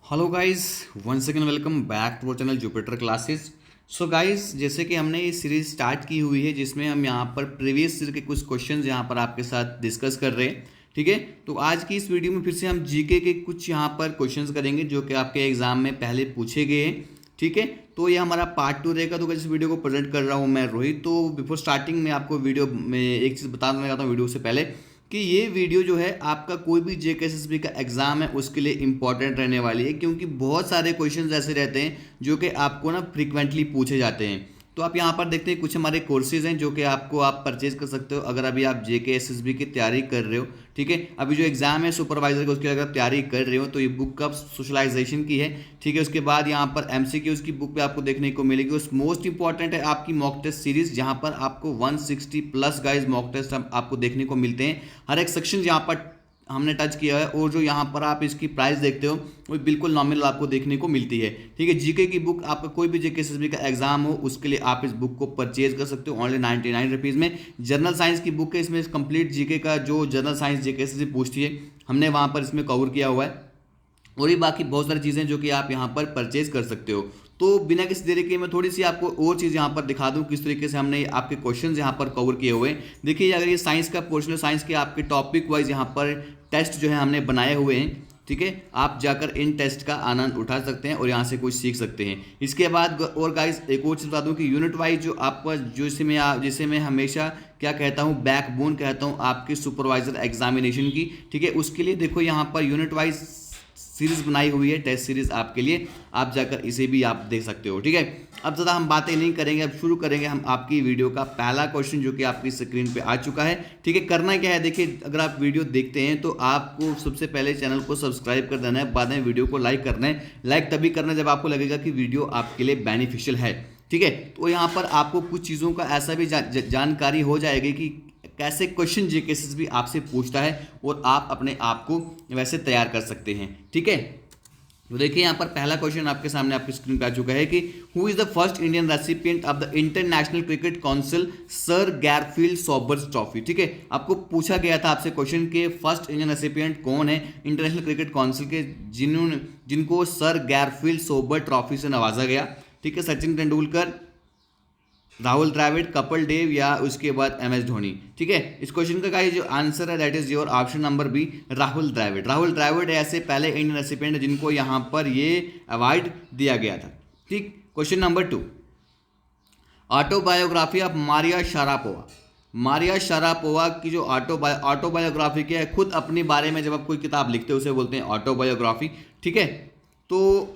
Hello guys, once again welcome back to our channel Jupiter classes. So guys, जैसे कि हमने ये series start की हुई है जिसमें हम यहाँ पर प्रीवियस ईयर के कुछ क्वेश्चंस यहाँ पर आपके साथ डिस्कस कर रहे हैं। ठीक है, तो आज की इस वीडियो में फिर से हम जीके के कुछ यहाँ पर क्वेश्चंस करेंगे जो कि आपके एग्जाम में पहले पूछे गए हैं। ठीक है, तो ये हमारा पार्ट 2 रहेगा। तो इस वीडियो को प्रेजेंट कर रहा हूँ मैं रोहित। तो बिफोर स्टार्टिंग में आपको वीडियो में एक चीज़ बता देना चाहता हूँ वीडियो से पहले कि ये वीडियो जो है आपका कोई भी जेकेएसएसबी का एग्जाम है उसके लिए इंपॉर्टेंट रहने वाली है, क्योंकि बहुत सारे क्वेश्चंस ऐसे रहते हैं जो कि आपको ना फ्रीक्वेंटली पूछे जाते हैं। तो आप यहाँ पर देखते हैं कुछ हमारे कोर्सेज हैं जो कि आपको आप परचेज कर सकते हो अगर अभी आप जेकेएसएसबी की तैयारी कर रहे हो। ठीक है, अभी जो एग्जाम है सुपरवाइजर का उसकी अगर आप तैयारी कर रहे हो तो ये बुक कब सोशलाइजेशन की है। ठीक है, उसके बाद यहाँ पर एमसीक्यूज की बुक पे आपको देखने को मिलेगी। उस मोस्ट इंपॉर्टेंट है आपकी मॉक टेस्ट सीरीज, जहाँ पर आपको 160 प्लस गाइज मॉक टेस्ट आपको देखने को मिलते हैं। हर एक सेक्शन यहाँ पर हमने टच किया है और जो यहाँ पर आप इसकी प्राइस देखते हो वो बिल्कुल नॉमिनल आपको देखने को मिलती है। ठीक है, जीके की बुक आपका कोई भी जेकेएसएसबी का एग्जाम हो उसके लिए आप इस बुक को परचेज कर सकते हो ओनली 99 रुपीज़ में। जनरल साइंस की बुक है, इसमें कंप्लीट जीके का जो जनरल साइंस जेकेएसएसबी पूछती है हमने वहाँ पर इसमें कवर किया हुआ है। और ये बाकी बहुत सारी चीज़ें जो कि आप यहाँ पर परचेज कर सकते हो। तो बिना किसी देरी के मैं थोड़ी सी आपको और चीज़ यहाँ पर दिखा दूँ किस तरीके से हमने आपके क्वेश्चंस यहाँ पर कवर किए हुए हैं। देखिए, अगर ये साइंस का पोर्शन है, साइंस के आपके टॉपिक वाइज यहाँ पर टेस्ट जो है हमने बनाए हुए हैं। ठीक है, आप जाकर इन टेस्ट का आनंद उठा सकते हैं और यहाँ से कुछ सीख सकते हैं। इसके बाद और गाइस एक और चीज़ बता दूँ कि यूनिट वाइज जो आपका जिसे मैं हमेशा क्या कहता हूँ, बैकबोन कहता हूँ आपके सुपरवाइजर एग्जामिनेशन की। ठीक है, उसके लिए देखो यहाँ पर यूनिट वाइज सीरीज बनाई हुई है, टेस्ट सीरीज आपके लिए, आप जाकर इसे भी आप देख सकते हो। ठीक है, अब ज़्यादा हम बातें नहीं करेंगे, अब शुरू करेंगे हम आपकी वीडियो का पहला क्वेश्चन जो कि आपकी स्क्रीन पे आ चुका है। ठीक है, करना क्या है, देखिए अगर आप वीडियो देखते हैं तो आपको सबसे पहले चैनल को सब्सक्राइब कर देना है, बाद में वीडियो को लाइक करना है। लाइक तभी करना है जब आपको लगेगा कि वीडियो आपके लिए बेनिफिशियल है। ठीक है, तो यहाँ पर आपको कुछ चीज़ों का ऐसा भी जानकारी हो जाएगी कि कैसे क्वेश्चन जेकेएसएसबी आपसे पूछता है और आप अपने आप को वैसे तैयार कर सकते हैं। ठीक है, तो देखिए यहाँ पर पहला क्वेश्चन आपके सामने आपकी स्क्रीन पे आ चुका है कि who is the first Indian recipient of the international cricket council sir Garfield Sobers trophy. ठीक है, आपको पूछा गया था आपसे क्वेश्चन के फर्स्ट इंडियन रेसिपिएंट कौन है इंटरनेशनल क्रिकेट काउंसिल के जिनको सर गैरफील्ड सोबर ट्रॉफी से नवाजा गया। ठीक है, सचिन तेंदुलकर, राहुल द्रविड़, कपिल देव या उसके बाद एम एस धोनी। ठीक है, इस क्वेश्चन का जो आंसर है that is your option number B, Rahul Dravid. Rahul Dravid ऐसे पहले इंडियन रेसिपिएंट है जिनको यहाँ पर ये अवार्ड दिया गया था। ठीक, question number 2, autobiography of Maria Sharapova. Maria Sharapova की जो ऑटोबायोग्राफी क्या है, खुद अपने बारे में जब आप कोई किताब लिखते हो उसे बोलते हैं ऑटोबायोग्राफी। ठीक है, तो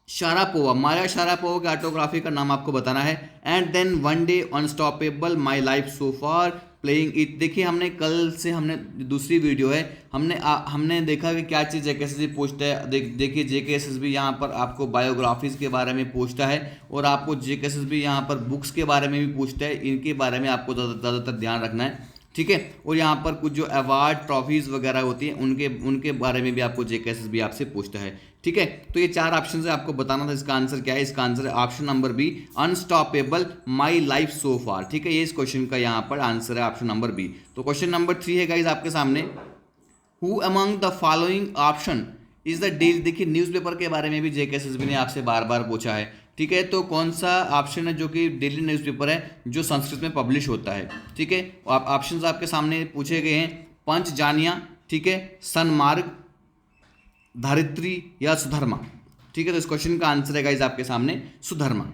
शारापोवा, मारिया शारापोवा की ऑटोग्राफी का नाम आपको बताना है। And then one day unstoppable, my life so far, playing it. देखिए, हमने कल से हमने दूसरी वीडियो है, हमने देखा कि क्या चीज़ जेकेएसएसबी पूछता है। देखिए जेकेएसएसबी यहाँ पर आपको बायोग्राफीज़ के बारे में पूछता है और आपको जेकेएसएसबी यहाँ पर बुक्स के बारे में भी पूछता है। इनके बारे में आपको ज़्यादातर ध्यान रखना है। ठीक है, और यहाँ पर कुछ जो अवार्ड ट्रॉफीज़ वगैरह होती हैं उनके बारे में भी आपको जेकेएसएसबी आपसे पूछता है। ठीक है, तो ये 4 ऑप्शन है, आपको बताना था इसका आंसर क्या है। इसका आंसर है option number B, unstoppable, my life so far. ठीक है, ये इस क्वेश्चन का यहाँ पर आंसर है ऑप्शन नंबर बी। तो क्वेश्चन नंबर 3 है गाइज आपके सामने, who among the following option is the daily. देखिए, न्यूज़पेपर के बारे में भी जेकेएसएसबी ने आपसे बार बार पूछा है। ठीक है, तो कौन सा ऑप्शन है जो कि डेली न्यूज़पेपर है जो संस्कृत में पब्लिश होता है। ठीक है, ऑप्शंस आपके सामने पूछे गए हैं, पंचजानिया, ठीक है, सनमार्ग, धरित्री या सुधर्मा। ठीक है, तो इस क्वेश्चन का आंसर है गाइज आपके सामने सुधर्मा।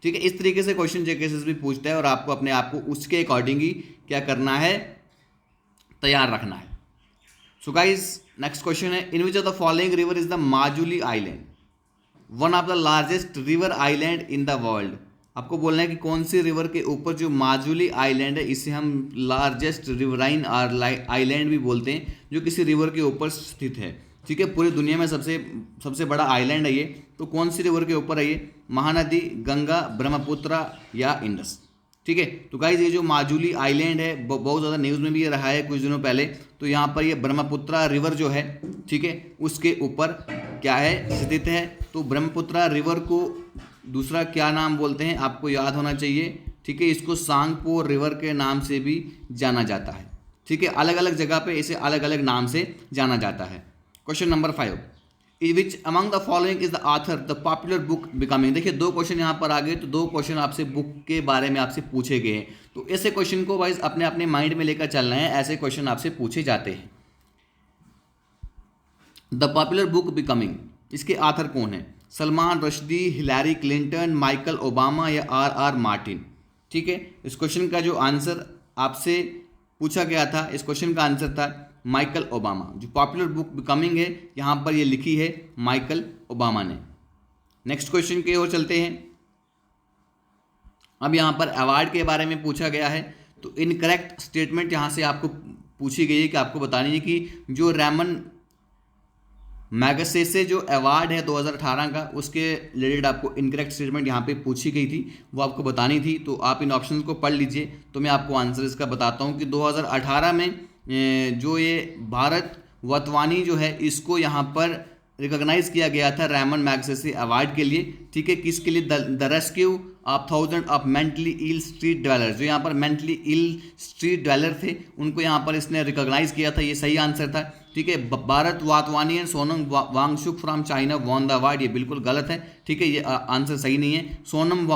ठीक है, इस तरीके से क्वेश्चन जेकेएसएसबी पूछता है और आपको अपने आप को उसके अकॉर्डिंग ही क्या करना है, तैयार रखना है। सो गाइज नेक्स्ट क्वेश्चन है, in which of the following river is the Majuli island one of the largest river island in the world. आपको बोलना है कि कौन सी रिवर के ऊपर जो माजुली आइलैंड है, इसे हम लार्जेस्ट रिवराइन आइलैंड भी बोलते हैं, जो किसी रिवर के ऊपर स्थित है। ठीक है, पूरी दुनिया में सबसे बड़ा आइलैंड है ये। तो कौन सी रिवर के ऊपर है ये, महानदी, गंगा, ब्रह्मपुत्र या इंडस। ठीक है, तो गाइज ये जो माजुली आइलैंड है बहुत ज़्यादा न्यूज़ में भी ये रहा है कुछ दिनों पहले। तो यहाँ पर ये ब्रह्मपुत्र रिवर जो है, ठीक है, उसके ऊपर क्या है, स्थित है। तो ब्रह्मपुत्र रिवर को दूसरा क्या नाम बोलते हैं आपको याद होना चाहिए। ठीक है, इसको सांगपो रिवर के नाम से भी जाना जाता है। ठीक है, अलग अलग जगह पे इसे अलग अलग नाम से जाना जाता है। Question number 5, which among the following is the author the popular book becoming. देखिए दो क्वेश्चन यहाँ पर आ गए, तो दो क्वेश्चन आपसे बुक के बारे में आपसे पूछे गए हैं, तो ऐसे क्वेश्चन को वाइज अपने अपने माइंड में लेकर चलना है, ऐसे क्वेश्चन आपसे पूछे जाते हैं। द पॉपुलर बुक बिकमिंग, इसके ऑथर कौन है? Salman Rushdie, Hillary Clinton, Michael Obama या आर मार्टिन। ठीक है, इस क्वेश्चन का जो आंसर आपसे पूछा गया था, इस क्वेश्चन का आंसर था माइकल ओबामा। जो पॉपुलर बुक बिकमिंग है यहाँ पर ये लिखी है माइकल ओबामा ने। नेक्स्ट क्वेश्चन की ओर चलते हैं। अब यहाँ पर अवार्ड के बारे में पूछा गया है, तो इनकरेक्ट स्टेटमेंट यहाँ से आपको पूछी गई है कि आपको बतानी है कि जो रैमन मैगसेसे जो अवार्ड है 2018 का, उसके रिलेटेड आपको इनकरेक्ट स्टेटमेंट यहाँ पे पूछी गई थी, वो आपको बतानी थी। तो आप इन ऑप्शंस को पढ़ लीजिए, तो मैं आपको आंसर इसका बताता हूँ कि 2018 में जो ये भारत वतवानी जो है, इसको यहाँ पर रिकॉग्नाइज किया गया था रैमन मैगसेसे अवार्ड के लिए। ठीक है, किसके लिए? The rescue of 1000 of mentally ill street dwellers. जो यहाँ पर मेंटली इल स्ट्रीट ड्वेलर थे, उनको यहाँ पर इसने रिकॉग्नाइज किया था, ये सही आंसर था। ठीक है, Bharat Vatwani and Sonam Wangchuk from China won the award, ये बिल्कुल गलत है। ठीक है, ये आंसर सही नहीं है। सोनम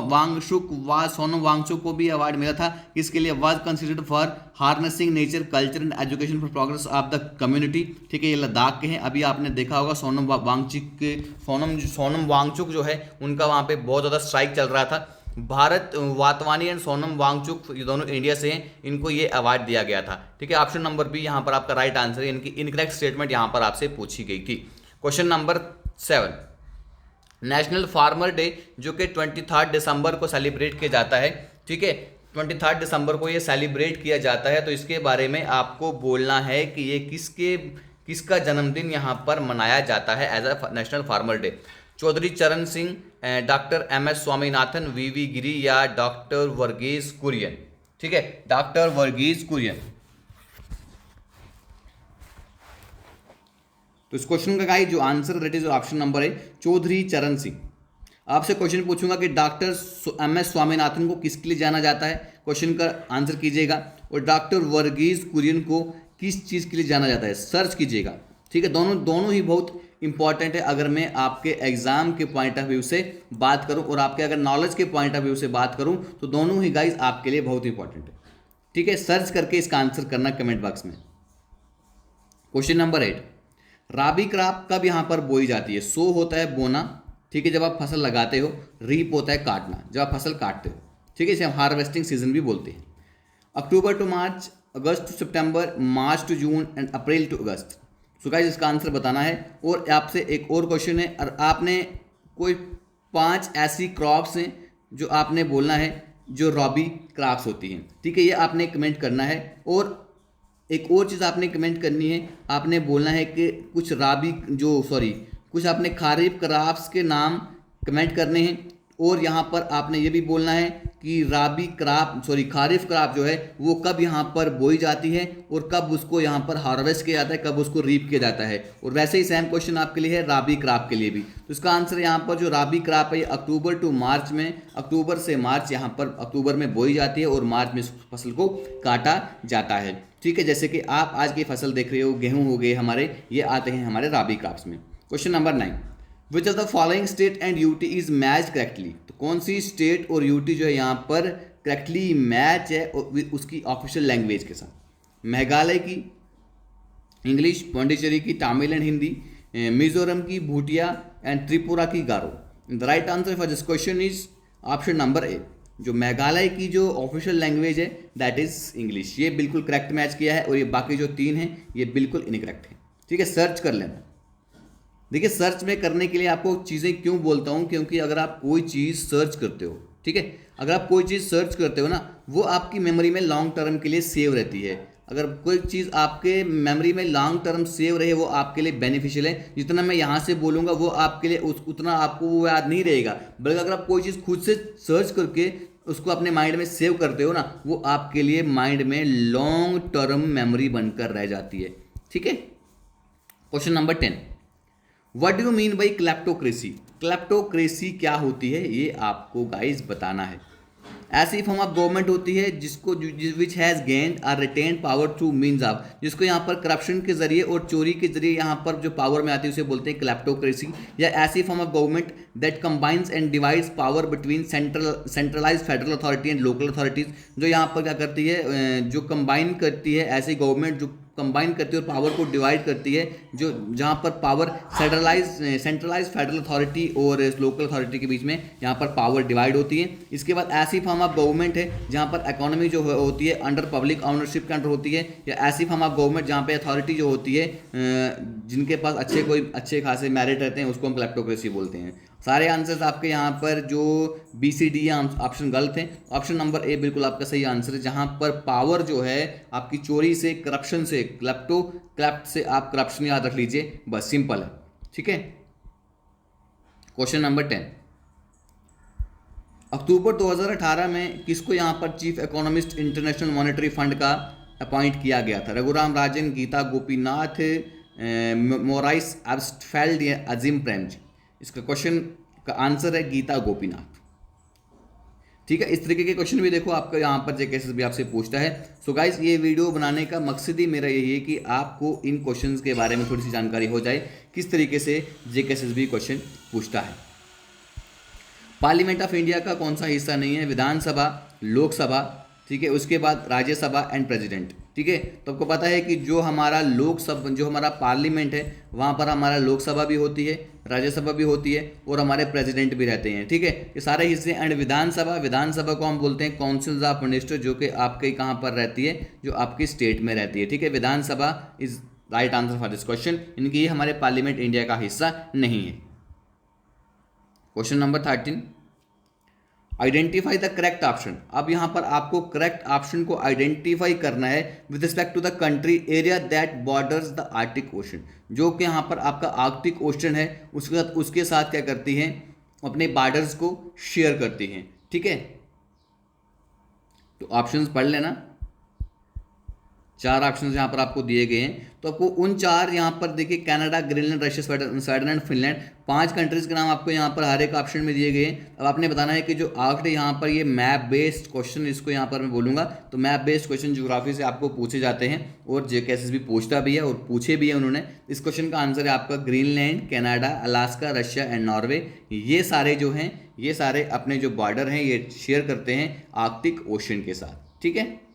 वांगचुक को भी अवार्ड मिला था, किसके लिए? Was considered for harnessing nature culture and education for progress of the community. ठीक है, ये लद्दाख के हैं। अभी आपने देखा होगा सोनम वांगचुक जो है, उनका वहाँ पे बहुत ज़्यादा स्ट्राइक चल रहा था। भारत वातवानी एंड सोनम वांगचुक, ये दोनों इंडिया से हैं, इनको ये अवार्ड दिया गया था। ठीक है, ऑप्शन नंबर बी यहाँ पर आपका राइट आंसर है। इनकी इनकरेक्ट स्टेटमेंट यहाँ पर आपसे पूछी गई थी। Question number 7, national farmer day जो कि 23 दिसंबर को सेलिब्रेट किया जाता है। ठीक है, 23 दिसंबर को ये सेलिब्रेट किया जाता है, तो इसके बारे में आपको बोलना है कि ये किसका जन्मदिन यहाँ पर मनाया जाता है as a national farmer day. Chaudhary Charan Singh, doctor MS Swaminathan, VV Giri या डॉक्टर वर्गीस कुरियन। ठीक है, डॉक्टर वर्गीस कुरियन। तो इस क्वेश्चन का गाइस जो answer that is option number है चौधरी चरण सिंह। आपसे क्वेश्चन पूछूंगा कि डॉक्टर MS स्वामीनाथन को किसके लिए जाना जाता है, क्वेश्चन का आंसर कीजिएगा। और डॉक्टर वर्गीस कुरियन को किस चीज़ के लिए जाना जाता है, सर्च कीजिएगा। ठीक है, दोनों ही बहुत इंपॉर्टेंट है। अगर मैं आपके एग्जाम के पॉइंट ऑफ व्यू से बात करूं और आपके अगर नॉलेज के पॉइंट ऑफ व्यू से बात करूं, तो दोनों ही गाइज आपके लिए बहुत इंपॉर्टेंट है। ठीक है, सर्च करके इसका आंसर करना कमेंट बॉक्स में। क्वेश्चन नंबर 8, राबी क्रॉप कब यहां पर बोई जाती है? सो होता है बोना, ठीक है, जब आप फसल लगाते हो। रीप होता है काटना, जब आप फसल काटते हो। ठीक है, इसे हम हार्वेस्टिंग सीजन भी बोलते हैं। October to March, August to September, March to June and April to August. So guys इसका आंसर बताना है। और आपसे एक और क्वेश्चन है, और आपने कोई 5 ऐसी क्रॉप्स हैं जो आपने बोलना है जो रॉबी क्रॉप्स होती हैं। ठीक है, ये आपने कमेंट करना है। और एक और चीज़ आपने कमेंट करनी है, आपने बोलना है कि कुछ आपने खारिफ क्रॉप्स के नाम कमेंट करने हैं। और यहाँ पर आपने ये भी बोलना है कि खारिफ क्रॉप जो है वो कब यहाँ पर बोई जाती है और कब उसको यहाँ पर हार्वेस्ट किया जाता है, कब उसको रीप किया जाता है। और वैसे ही सेम क्वेश्चन आपके लिए है राबी क्रॉप के लिए भी। तो इसका आंसर यहाँ पर जो राबी क्रॉप है, अक्टूबर टू मार्च में, अक्टूबर से मार्च यहाँ पर अक्टूबर में बोई जाती है और मार्च में फसल को काटा जाता है। ठीक है, जैसे कि आप आज की फसल देख रहे हो, गेहूँ हो गए हमारे, ये आते हैं हमारे राबी क्रॉप्स में। Question number 9, which of the following state and UT is match correctly. तो कौन सी स्टेट और यूटी जो है यहाँ पर करेक्टली मैच है उसकी ऑफिशियल लैंग्वेज के साथ? मेघालय की इंग्लिश, पौंडीचेरी की तमिल एंड हिंदी, मिजोरम की भूटिया एंड त्रिपुरा की Garo. The right answer for this question is option number A. जो मेघालय की जो ऑफिशियल लैंग्वेज है दैट इज इंग्लिश। ये बिल्कुल करेक्ट मैच किया है, और ये बाकी जो 3 हैं ये बिल्कुल इनकरेक्ट है। ठीक है, सर्च कर लेना। देखिए, सर्च में करने के लिए आपको चीज़ें क्यों बोलता हूँ, क्योंकि अगर आप कोई चीज़ सर्च करते हो, ठीक है, अगर आप कोई चीज़ सर्च करते हो ना, वो आपकी मेमोरी में लॉन्ग टर्म के लिए सेव रहती है। अगर कोई चीज़ आपके मेमोरी में लॉन्ग टर्म सेव रहे, वो आपके लिए बेनिफिशियल है। जितना मैं यहाँ से बोलूँगा वो आपके लिए उतना आपको वो याद नहीं रहेगा, बल्कि अगर आप कोई चीज़ खुद से सर्च करके उसको अपने माइंड में सेव करते हो ना, वो आपके लिए माइंड में लॉन्ग टर्म मेमोरी बनकर रह जाती है। ठीक है, question number 10, what do you mean by kleptocracy? Kleptocracy क्या होती है, ये आपको गाइस बताना है। ऐसी फॉर्म ऑफ गवर्नमेंट होती है जिसको which has gained or retained power through means of, जिसको यहाँ पर करप्शन के जरिए और चोरी के जरिए यहाँ पर जो पावर में आती है उसे बोलते हैं क्लैप्टोक्रेसी। या ऐसी form of government that combines and divides power between centralise federal authority and local authorities, जो यहाँ पर क्या करती है, जो कंबाइन करती है, ऐसी गवर्नमेंट जो कंबाइन करती है और पावर को डिवाइड करती है, जो जहाँ पर पावर सेंट्रलाइज फेडरल अथॉरिटी और लोकल अथॉरिटी के बीच में यहाँ पर पावर डिवाइड होती है। इसके बाद ऐसी फॉर्म ऑफ गवर्नमेंट है जहाँ पर इकोनॉमी जो होती है अंडर पब्लिक ऑनरशिप के अंडर होती है। या ऐसी फॉर्म ऑफ गवर्नमेंट जहाँ पे अथॉरिटी जो होती है जिनके पास अच्छे खासे मेरिट रहते हैं उसको हम क्लेप्टोक्रेसी बोलते हैं। सारे आंसर्स आपके यहाँ पर जो बी सी डी ऑप्शन गलत हैं। ऑप्शन नंबर ए बिल्कुल आपका सही आंसर है, जहाँ पर पावर जो है आपकी चोरी से, करप्शन से, क्लैप्ट से आप करप्शन याद रख लीजिए, बस सिंपल है। ठीक है। क्वेश्चन नंबर 10, अक्टूबर 2018 में किसको यहाँ पर chief economist international monetary fund का अपॉइंट किया गया था? रघुराम राजन, गीता गोपीनाथ, मोराइस एब्स्टफेल्ड या अजीम प्रेमजी? इसका क्वेश्चन का आंसर है गीता गोपीनाथ। ठीक है। इस तरीके के क्वेश्चन भी देखो आपका यहाँ पर जेकेएसएस भी आपसे पूछता है। सो गाइस, ये वीडियो बनाने का मकसद ही मेरा यही है कि आपको इन क्वेश्चंस के बारे में थोड़ी सी जानकारी हो जाए, किस तरीके से जेकेएसएस भी क्वेश्चन पूछता है। पार्लियामेंट ऑफ इंडिया का कौन सा हिस्सा नहीं है? विधानसभा, लोकसभा, ठीक है, उसके बाद राज्यसभा एंड प्रेसिडेंट। ठीक है। तो आपको पता है कि जो हमारा पार्लियामेंट है वहाँ पर हमारा लोकसभा भी होती है, राज्यसभा भी होती है और हमारे प्रेसिडेंट भी रहते हैं। ठीक है। ये सारे हिस्से। एंड विधानसभा को हम बोलते हैं काउंसिल ऑफ मिनिस्टर, जो कि आपके कहाँ पर रहती है, जो आपकी स्टेट में रहती है। ठीक है। Vidhan Sabha is right answer for this question, इनकी ये हमारे पार्लियामेंट इंडिया का हिस्सा नहीं है। Question number 13, identify the correct option. अब यहाँ पर आपको करेक्ट ऑप्शन को आइडेंटिफाई करना है with respect to the country area that borders the Arctic Ocean, जो कि यहाँ पर आपका आर्कटिक ओशन है उसके साथ क्या करती हैं, अपने बॉर्डर्स को शेयर करती हैं। ठीक है। तो ऑप्शंस पढ़ लेना, 4 ऑप्शंस यहाँ पर आपको दिए गए हैं। तो आपको उन 4 यहाँ पर देखिए, Canada, Greenland, Russia, Sweden and Finland, 5 countries के नाम आपको यहाँ पर हर एक ऑप्शन में दिए गए हैं। अब आपने बताना है कि जो आखिरी यहाँ पर ये मैप बेस्ड क्वेश्चन, इसको यहाँ पर मैं बोलूँगा, तो मैप बेस्ड क्वेश्चन ज्योग्राफी से आपको पूछे जाते हैं और जेकेएसएस भी पूछता भी है और पूछे भी है उन्होंने। इस क्वेश्चन का आंसर है आपका Greenland, Canada, Alaska, Russia and Norway. ये सारे जो हैं, ये सारे अपने जो बॉर्डर हैं ये शेयर करते हैं आर्कटिक ओशन के साथ। ठीक है।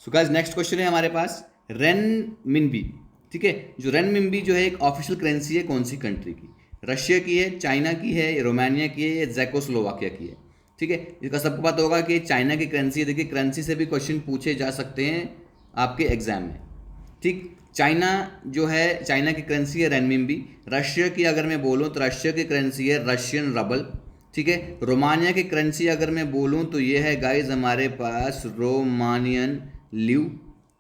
सो गाइस, नेक्स्ट क्वेश्चन है हमारे पास रेनमिनबी। ठीक है। जो रेनमिनबी जो है एक ऑफिशियल करेंसी है कौन सी कंट्री की? रशिया की है, चाइना की है, रोमानिया की है या ज़ेकोस्लोवाकिया की है? ठीक है। इसका सबको पता होगा कि चाइना की करेंसी है। देखिए, करेंसी से भी क्वेश्चन पूछे जा सकते हैं आपके एग्जाम में। ठीक। चाइना जो है, चाइना की करेंसी है रेनमिनबी। रशिया की अगर मैं बोलूँ तो रशिया की करेंसी है रशियन रबल। ठीक है। रोमानिया की करेंसी अगर मैं बोलूँ तो ये है गाइज हमारे पास रोमानियन ल्यू।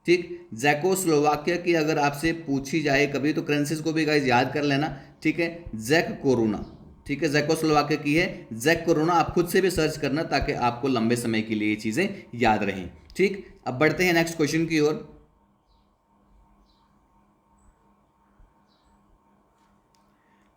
ठीक। ज़ेकोस्लोवाकिया की अगर आपसे पूछी जाए कभी तो करेंसीज को भी गाइज याद कर लेना। ठीक है। ज़ेक कोरोना। ठीक है। ज़ेकोस्लोवाकिया की है ज़ेक कोरोना। आप खुद से भी सर्च करना ताकि आपको लंबे समय के लिए ये चीज़ें याद रहें। ठीक। अब बढ़ते हैं नेक्स्ट क्वेश्चन की ओर।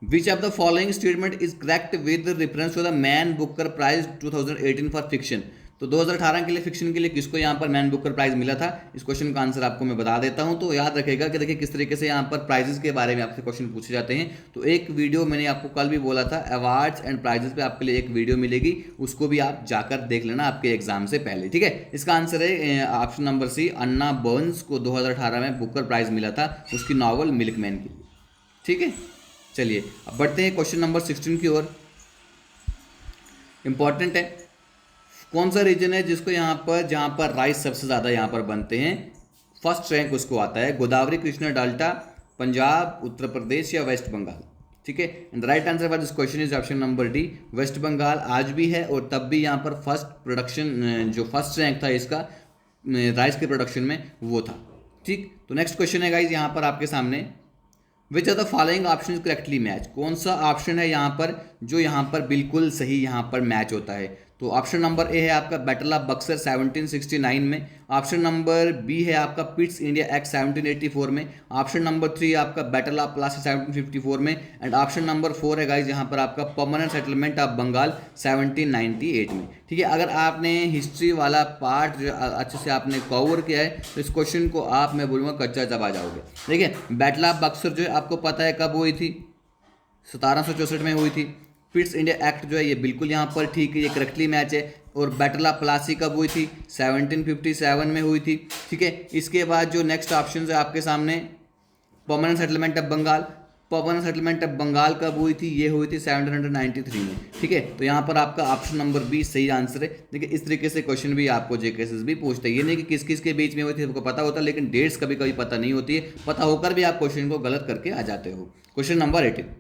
Which of the following statement is correct with reference to the Man Booker Prize 2018 for fiction? तो 2018 के लिए फिक्शन के लिए किसको यहाँ पर मैन बुकर प्राइज मिला था? इस क्वेश्चन का आंसर आपको मैं बता देता हूँ, तो याद रखेगा कि देखिए किस तरीके से यहाँ पर प्राइजेस के बारे में आपसे क्वेश्चन पूछे जाते हैं। तो एक वीडियो मैंने आपको कल भी बोला था, अवार्ड्स एंड प्राइजेस पे आपके लिए एक वीडियो मिलेगी, उसको भी आप जाकर देख लेना आपके एग्जाम से पहले। ठीक है। इसका आंसर है ऑप्शन नंबर सी, अन्ना बर्न्स को 2018 में बुकर प्राइज मिला था उसकी नॉवल मिल्कमैन के लिए। ठीक है। चलिए अब बढ़ते हैं क्वेश्चन नंबर 16 की ओर। इंपॉर्टेंट है, कौन सा रीजन है जिसको यहाँ पर, जहाँ पर राइस सबसे ज़्यादा यहाँ पर बनते हैं, फर्स्ट रैंक उसको आता है? गोदावरी, कृष्णा, डेल्टा, पंजाब, उत्तर प्रदेश या वेस्ट बंगाल? ठीक है। And right answer for this question is option number D, West Bengal. आज भी है और तब भी यहाँ पर जो फर्स्ट रैंक था इसका राइस के प्रोडक्शन में वो था। ठीक। तो नेक्स्ट क्वेश्चन है गाइज यहाँ पर आपके सामने, which are the following option correctly match? कौन सा ऑप्शन है यहाँ पर जो यहाँ पर बिल्कुल सही यहाँ पर मैच होता है? तो ऑप्शन नंबर ए है आपका बैटल ऑफ बक्सर 1769 में, ऑप्शन नंबर बी है आपका पिट्स इंडिया एक्ट 1784 में, ऑप्शन नंबर 3 आपका बैटल ऑफ प्लासी 1754 में, एंड ऑप्शन नंबर 4 है गाइस यहाँ पर आपका परमानेंट सेटलमेंट ऑफ बंगाल 1798 में। ठीक है, अगर आपने हिस्ट्री वाला पार्ट जो अच्छे से आपने कवर किया है तो इस क्वेश्चन को आप, मैं बोलूँगा, कच्चा चबा जाओगे। देखिए, बैटल ऑफ बक्सर जो है आपको पता है कब हुई थी, 1764 में हुई थी। पिट्स इंडिया एक्ट जो है ये बिल्कुल यहाँ पर ठीक है, ये करेक्टली मैच है। और बैटल ऑफ प्लासी कब हुई थी, 1757 में हुई थी। ठीक है, इसके बाद जो नेक्स्ट ऑप्शन है आपके सामने, permanent settlement of Bengal. Permanent settlement of Bengal कब हुई थी, ये हुई थी 1793 में। ठीक है, तो यहाँ पर आपका ऑप्शन नंबर बी सही आंसर है। देखिए, इस तरीके से क्वेश्चन भी आपको जेकेएसएस भी पूछते हैं, ये नहीं कि किस किस के बीच में हुई थी आपको पता होता है, लेकिन डेट्स कभी कभी पता नहीं होती है, पता होकर भी आप क्वेश्चन को गलत करके आ जाते हो। Question number 18,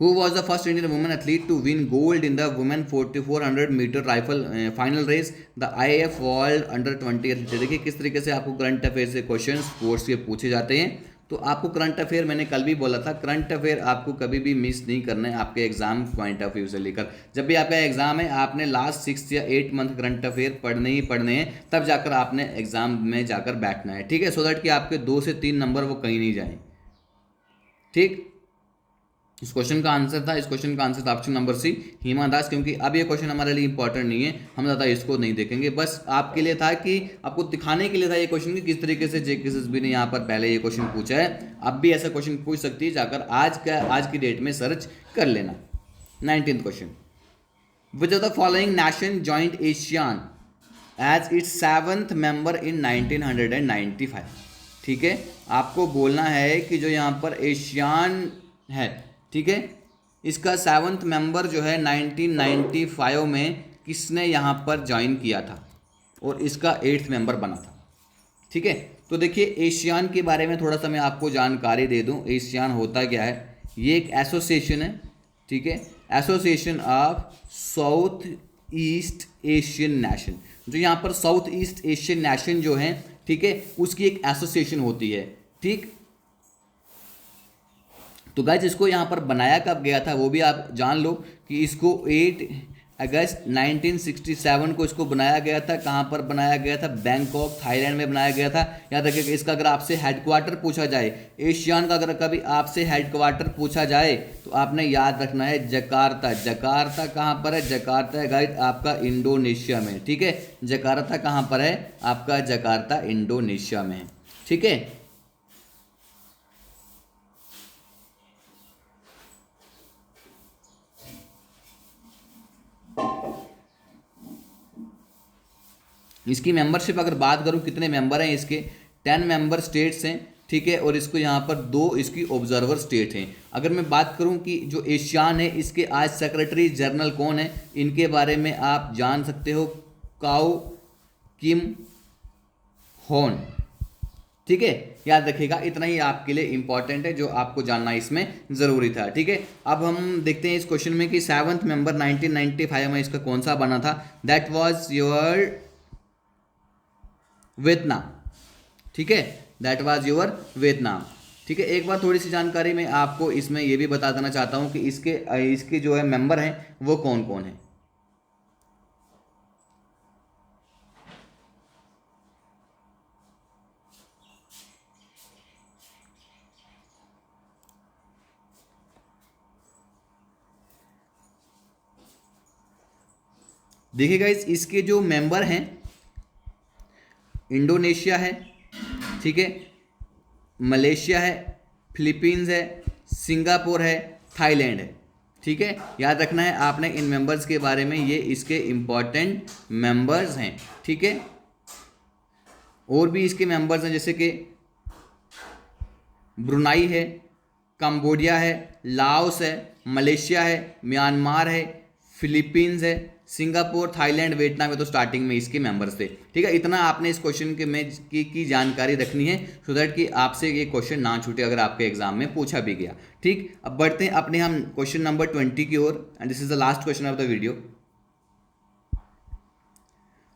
Who was the first Indian woman athlete to win gold in the women 4400 metre rifle final race the IAF world under 20 athlete? देखिए किस तरीके से आपको करंट अफेयर से क्वेश्चन स्पोर्ट्स के पूछे जाते हैं। तो आपको करंट अफेयर, मैंने कल भी बोला था, करंट अफेयर आपको कभी भी मिस नहीं करना है आपके एग्जाम पॉइंट ऑफ व्यू से लेकर। जब भी आपका एग्जाम है, आपने लास्ट 6 या 8 मंथ करंट अफेयर पढ़ने ही पढ़ने हैं, तब जाकर आपने एग्जाम में जाकर बैठना है। ठीक है, सो दैट कि आपके 2 से 3 नंबर वो कहीं नहीं जाएं। ठीक, इस क्वेश्चन का आंसर था, इस क्वेश्चन का आंसर था option number C, Hima Das. क्योंकि अब ये क्वेश्चन हमारे लिए इंपॉर्टेंट नहीं है, हम ज़्यादा इसको नहीं देखेंगे, बस आपके लिए था कि आपको दिखाने के लिए था ये क्वेश्चन कि किस तरीके से जेकेएसएसबी ने यहाँ पर पहले ये क्वेश्चन पूछा है। अब भी ऐसा क्वेश्चन पूछ सकती है, जाकर आज की डेट में सर्च कर लेना। 19th question, which of the following nation joined ASEAN as its 7th member in 1995? ठीक है, आपको बोलना है कि जो यहाँ पर एशियान है, ठीक है, इसका 7th मेंबर जो है 1995 में किसने यहाँ पर ज्वाइन किया था और इसका 8th मेंबर बना था। ठीक है, तो देखिए एशियान के बारे में थोड़ा सा मैं आपको जानकारी दे दूं। एशियान होता क्या है, ये एक एसोसिएशन है। ठीक है, association of south east Asian nation. जो यहाँ पर साउथ ईस्ट एशियन नेशन जो है, ठीक है, उसकी एक एसोसिएशन होती है। ठीक, तो गाइस इसको यहाँ पर बनाया कब गया था वो भी आप जान लो कि इसको 8 अगस्त 1967 को इसको बनाया गया था। कहाँ पर बनाया गया था, बैंकॉक थाईलैंड में बनाया गया था। याद रखिएगा, इसका अगर आपसे हेडक्वार्टर पूछा जाए, एशियान का अगर कभी आपसे हेडक्वार्टर पूछा जाए तो आपने याद रखना है जकार्ता। जकार्ता कहाँ पर है, जकार्ता है गाइस आपका इंडोनेशिया में। ठीक है, जकार्ता कहाँ पर है आपका, जकार्ता इंडोनेशिया में है। ठीक है, इसकी मेंबरशिप अगर बात करूं कितने मेंबर हैं इसके, 10 मेंबर स्टेट्स हैं। ठीक है, और इसको यहाँ पर 2 इसकी ऑब्जर्वर स्टेट हैं। अगर मैं बात करूं कि जो एशियान है इसके आज सेक्रेटरी जनरल कौन है, इनके बारे में आप जान सकते हो, काओ किम होन। ठीक है, याद रखिएगा, इतना ही आपके लिए इंपॉर्टेंट है जो आपको जानना इसमें ज़रूरी था। ठीक है, अब हम देखते हैं इस क्वेश्चन में कि 7th मेंबर 1995 में इसका कौन सा बना था। That was your Vietnam. ठीक है, दैट वाज योर वियतनाम। ठीक है, एक बार थोड़ी सी जानकारी मैं आपको इसमें यह भी बता देना चाहता हूं कि इसके जो है मेंबर हैं वो कौन कौन है। देखिए गाइस, इसके जो मेंबर हैं, इंडोनेशिया है, ठीक है, मलेशिया है, फिलीपींस है, सिंगापुर है, थाईलैंड है। ठीक है, याद रखना है आपने इन मेंबर्स के बारे में, ये इसके इंपॉर्टेंट मेंबर्स हैं। ठीक है, और भी इसके मेंबर्स हैं जैसे कि ब्रुनाई है, कंबोडिया है, लाओस है, मलेशिया है, म्यांमार है, फिलीपींस है, सिंगापुर, थाईलैंड, वियतनाम में तो स्टार्टिंग में इसके मेंबर्स थे। ठीक है, इतना आपने इस क्वेश्चन के में की जानकारी रखनी है सो दैट कि आपसे ये क्वेश्चन ना छूटे अगर आपके एग्जाम में पूछा भी गया। ठीक, अब बढ़ते हैं अपने हम क्वेश्चन नंबर 20 की ओर, and this is the last question of the video.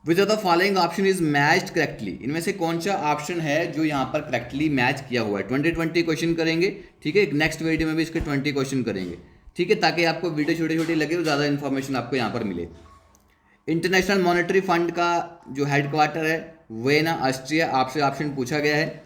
Which of the following option is matched correctly? इनमें से कौन सा ऑप्शन है जो यहाँ पर करेक्टली मैच किया हुआ है। 20 क्वेश्चन करेंगे। ठीक है, नेक्स्ट वीडियो में भी इसके 20 क्वेश्चन करेंगे। ठीक है, ताकि आपको वीडियो छोटी छोटी लगे और ज़्यादा इन्फॉर्मेशन आपको यहाँ पर मिले। इंटरनेशनल मॉनेटरी फंड का जो हेडक्वार्टर है वियना ऑस्ट्रिया, आपसे ऑप्शन पूछा गया है।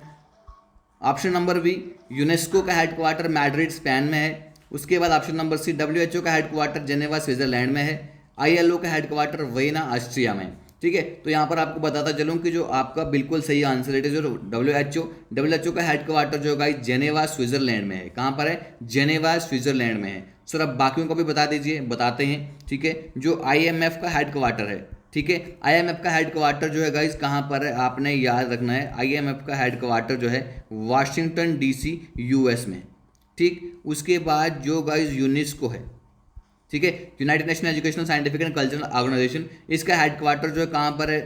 ऑप्शन नंबर बी, यूनेस्को का हेडक्वार्टर मैड्रिड स्पेन में है। उसके बाद ऑप्शन नंबर सी, WHO का हेडक्वार्टर जेनेवा स्विट्जरलैंड में है। ILO का हेडक्वार्टर वियना ऑस्ट्रिया में। ठीक है, तो यहाँ पर आपको बताता चलूँ कि जो आपका बिल्कुल सही आंसर है जो WHO का हेडक्वार्टर जो गाइस जेनेवा स्विट्जरलैंड में है। कहाँ पर है? जेनेवा स्विट्जरलैंड में है। सर अब बाकियों को भी बता दीजिए, बताते हैं। ठीक है, जो IMF का हेडक्वार्टर है, ठीक है, IMF का हेडक्वार्टर जो है गाइस कहाँ पर है, आपने याद रखना है। IMF का हेडक्वार्टर जो है वाशिंगटन DC US में। ठीक, उसके बाद जो गाइस यूनेस्को है, ठीक है, United Nation Educational Scientific and Cultural Organisation, इसका हेडक्वार्टर जो है कहाँ पर है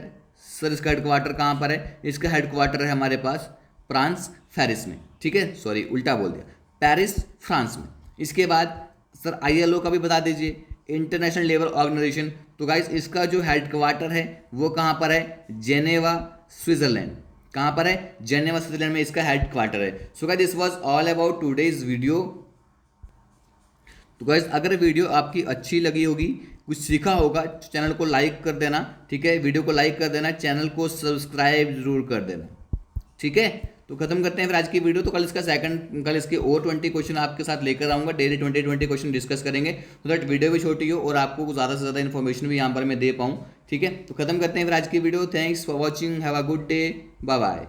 सर? इसका हेडक्वार्टर कहाँ पर है? इसका हेडक्वार्टर है हमारे पास फ्रांस पेरिस में। ठीक है, सॉरी उल्टा बोल दिया, पेरिस फ्रांस में। इसके बाद सर ILO का भी बता दीजिए, इंटरनेशनल लेबर ऑर्गेनाइजेशन। तो गाइस इसका जो हेडक्वार्टर है वो कहाँ पर है? Geneva Switzerland. कहाँ पर है? जेनेवा स्विट्जरलैंड में इसका हेडक्वार्टर है। So guys this was all about today's video. तो गाइस अगर वीडियो आपकी अच्छी लगी होगी, कुछ सीखा होगा, तो चैनल को लाइक कर देना। ठीक है, वीडियो को लाइक कर देना, चैनल को सब्सक्राइब जरूर कर देना। ठीक है, तो खत्म करते हैं फिर आज की वीडियो। तो कल इसके और 20 क्वेश्चन आपके साथ लेकर आऊँगा। डेली 20 क्वेश्चन डिस्कस करेंगे, तो दैट वीडियो भी छोटी हो और आपको ज़्यादा से ज़्यादा इन्फॉर्मेशन भी यहाँ पर मैं दे पाऊँ। ठीक है, तो खत्म करते हैं फिर आज की video. Thanks for watching, have a good day, bye bye.